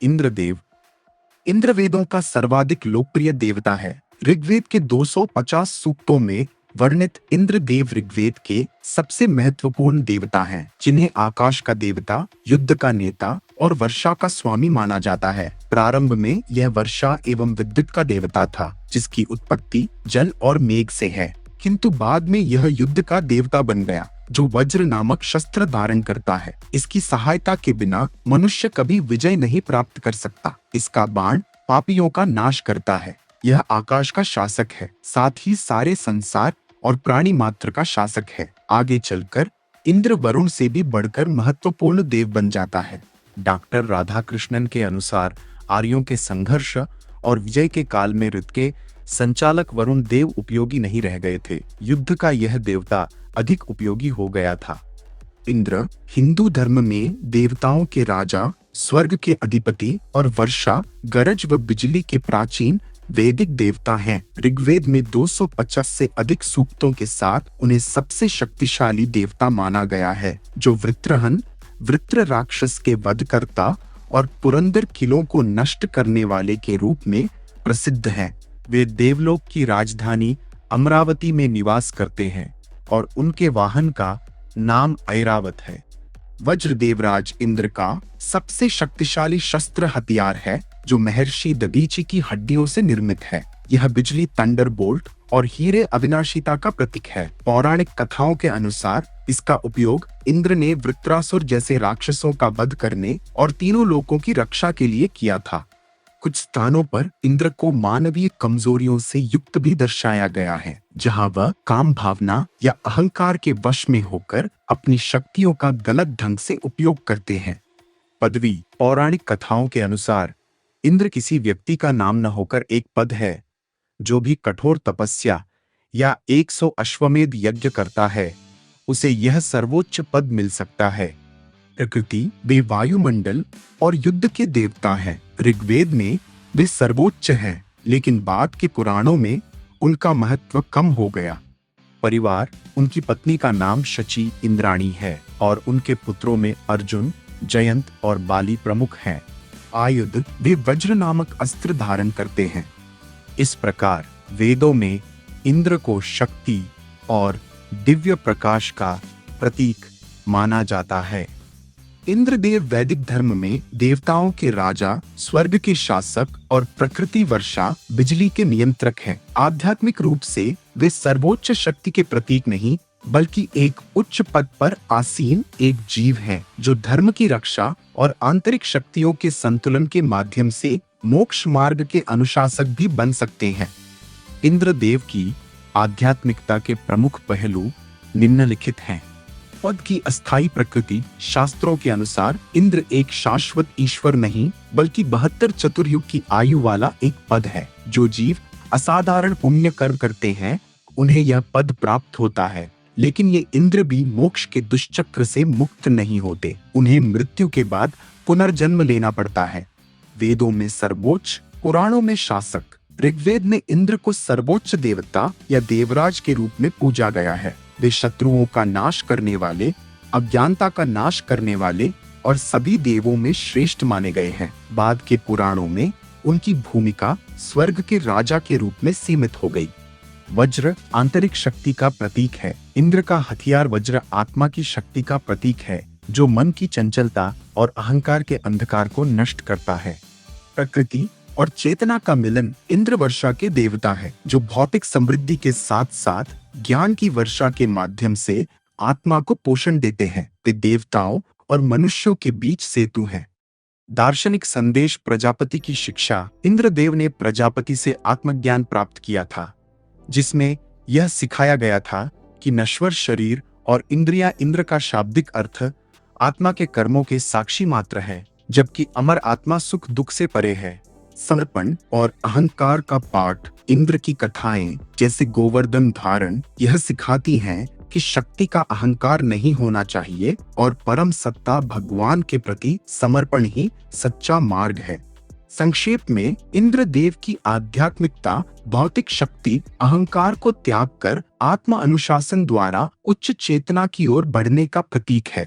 इंद्रदेव। इंद्र वेदों का सर्वाधिक लोकप्रिय देवता है। ऋग्वेद के 250 सूक्तों में वर्णित इंद्रदेव ऋग्वेद के सबसे महत्वपूर्ण देवता हैं, जिन्हें आकाश का देवता, युद्ध का नेता और वर्षा का स्वामी माना जाता है। प्रारंभ में यह वर्षा एवं विद्युत का देवता था, जिसकी उत्पत्ति जल और मेघ से है, किंतु बाद में यह युद्ध का देवता बन गया, जो वज्र नामक शस्त्र धारण करता है। इसकी सहायता के बिना मनुष्य कभी विजय नहीं प्राप्त कर सकता। इसका बाण पापियों का नाश करता है। यह आकाश का शासक है, साथ ही सारे संसार और प्राणी मात्र का शासक है। आगे चलकर इंद्र वरुण से भी बढ़कर महत्वपूर्ण देव बन जाता है। डॉक्टर राधाकृष्णन के अनुसार आर्यों के संघर्ष और विजय के काल में ऋतु के संचालक वरुण देव उपयोगी नहीं रह गए थे। युद्ध का यह देवता अधिक उपयोगी हो गया था। इंद्र हिंदू धर्म में देवताओं के राजा, स्वर्ग के अधिपति और वर्षा, गरज व बिजली के प्राचीन वैदिक देवता हैं। ऋग्वेद में 250 से अधिक सूक्तों के साथ उन्हें सबसे शक्तिशाली देवता माना गया है, जो वृत्रहन, वृत्र राक्षस के वधकर्ता और पुरंदर किलों को नष्ट करने वाले के रूप में प्रसिद्ध हैं। वे देवलोक की राजधानी अमरावती में निवास करते हैं और उनके वाहन का नाम ऐरावत है। वज्र देवराज इंद्र का सबसे शक्तिशाली शस्त्र हथियार है, जो महर्षि दधीचि की हड्डियों से निर्मित है। यह बिजली, थंडरबोल्ट और हीरे अविनाशिता का प्रतीक है। पौराणिक कथाओं के अनुसार इसका उपयोग इंद्र ने वृत्रासुर जैसे राक्षसों का वध करने और तीनों लोकों की रक्षा के लिए किया था। कुछ स्थानों पर इंद्र को मानवीय कमजोरियों से युक्त भी दर्शाया गया है, जहां वह काम भावना या अहंकार के वश में होकर अपनी शक्तियों का गलत ढंग से उपयोग करते हैं। पदवी। पौराणिक कथाओं के अनुसार इंद्र किसी व्यक्ति का नाम न होकर एक पद है। जो भी कठोर तपस्या या 100 अश्वमेध यज्ञ करता है, उसे यह सर्वोच्च पद मिल सकता है। प्रकृति। वे वायुमंडल और युद्ध के देवता हैं। ऋग्वेद में वे सर्वोच्च हैं, लेकिन बाद के पुराणों में उनका महत्व कम हो गया। परिवार। उनकी पत्नी का नाम शची इंद्राणी है और उनके पुत्रों में अर्जुन, जयंत और बाली प्रमुख हैं। आयुध। वे वज्र नामक अस्त्र धारण करते हैं। इस प्रकार वेदों में इंद्र को शक्ति और दिव्य प्रकाश का प्रतीक माना जाता है। इंद्रदेव वैदिक धर्म में देवताओं के राजा, स्वर्ग के शासक और प्रकृति, वर्षा, बिजली के नियंत्रक हैं। आध्यात्मिक रूप से वे सर्वोच्च शक्ति के प्रतीक नहीं, बल्कि एक उच्च पद पर आसीन एक जीव हैं, जो धर्म की रक्षा और आंतरिक शक्तियों के संतुलन के माध्यम से मोक्ष मार्ग के अनुशासक भी बन सकते हैं। इंद्रदेव की आध्यात्मिकता के प्रमुख पहलू निम्नलिखित हैं। पद की अस्थायी प्रकृति। शास्त्रों के अनुसार इंद्र एक शाश्वत ईश्वर नहीं, बल्कि 72 चतुर्युग की आयु वाला एक पद है। जो जीव असाधारण पुण्य कर्म करते हैं, उन्हें यह पद प्राप्त होता है। लेकिन ये इंद्र भी मोक्ष के दुष्चक्र से मुक्त नहीं होते। उन्हें मृत्यु के बाद पुनर्जन्म लेना पड़ता है। वेदों में सर्वोच्च, पुराणों में शासक। ऋग्वेद में इंद्र को सर्वोच्च देवता या देवराज के रूप में पूजा गया है। वे शत्रुओं का नाश करने वाले, अज्ञानता का नाश करने वाले और सभी देवों में श्रेष्ठ माने गए हैं। बाद के पुराणों में उनकी भूमिका स्वर्ग के राजा के रूप में सीमित हो गई। वज्र आंतरिक शक्ति का प्रतीक है। इंद्र का हथियार वज्र आत्मा की शक्ति का प्रतीक है, जो मन की चंचलता और अहंकार के अंधकार को नष्ट करता है। प्रकृति और चेतना का मिलन। इंद्र वर्षा के देवता है, जो भौतिक समृद्धि के साथ साथ ज्ञान की वर्षा के माध्यम से आत्मा को पोषण देते हैं। वे देवताओं और मनुष्यों के बीच सेतु हैं। दार्शनिक संदेश। प्रजापति की शिक्षा। इंद्रदेव ने प्रजापति से आत्मज्ञान प्राप्त किया था, जिसमें यह सिखाया गया था कि नश्वर शरीर और इंद्रियां इंद्र का शाब्दिक अर्थ आत्मा के कर्मों के साक्षी मात्र है, जबकि अमर आत्मा सुख दुख से परे है। समर्पण और अहंकार का पाठ। इंद्र की कथाएं जैसे गोवर्धन धारण यह सिखाती हैं कि शक्ति का अहंकार नहीं होना चाहिए और परम सत्ता भगवान के प्रति समर्पण ही सच्चा मार्ग है। संक्षेप में, इंद्रदेव की आध्यात्मिकता भौतिक शक्ति, अहंकार को त्याग कर आत्म अनुशासन द्वारा उच्च चेतना की ओर बढ़ने का प्रतीक है।